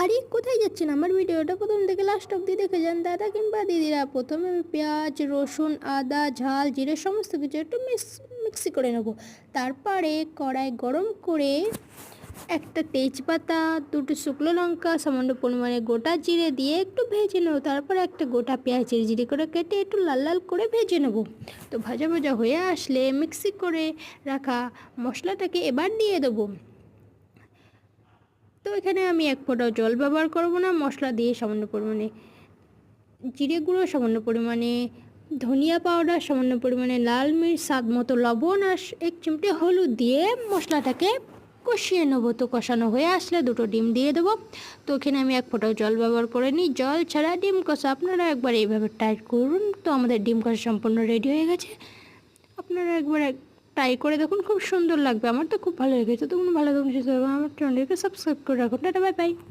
আরে কোথায় যাচ্ছেন? আমার ভিডিওটা প্রথম থেকে লাস্ট অব্দি দেখে যান দাদা কিংবা দিদিরা। প্রথমে আমি পেঁয়াজ, রসুন, আদা, ঝাল, জিরে সমস্ত কিছু একটু মিক্সি করে নেব। তারপরে কড়াই গরম করে একটা তেজপাতা, দুটো শুকনো লঙ্কা, সামান্য পরিমাণে গোটা জিরে দিয়ে একটু ভেজে নেব। তারপরে একটা গোটা পেঁয়াজ জিরে করে কেটে একটু লাল লাল করে ভেজে নেব। তো ভাজা ভাজা হয়ে আসলে মিক্সি করে রাখা মশলাটাকে এবার দিয়ে দেবো। তো এখানে আমি এক ফোঁটাও জল ব্যবহার করব না। মশলা দিয়ে সামান্য পরিমাণে জিরে গুঁড়ো, সামান্য পরিমাণে ধনিয়া পাউডার, সামান্য পরিমাণে লাল মির্চ, স্বাদ মতো লবণ আর এক চিমটে হলুদ দিয়ে মশলাটাকে কষিয়ে নেবো। তো কষানো হয়ে আসলে দুটো ডিম দিয়ে দেবো। তো এখানে আমি এক ফোঁটাও জল ব্যবহার করে নিই। জল ছাড়া ডিম কষা আপনারা একবার এইভাবে ট্রাই করুন। তো আমাদের ডিম কষা সম্পূর্ণ রেডি হয়ে গেছে। আপনারা একবার ট্রাই করে দেখুন, খুব সুন্দর লাগবে। আমার তো খুব ভালো লেগেছে। তো ভালো থাকুন, সুস্থ থাকুন, আমার চ্যানেলকে সাবস্ক্রাইব করে রাখুন। Tata, bye bye.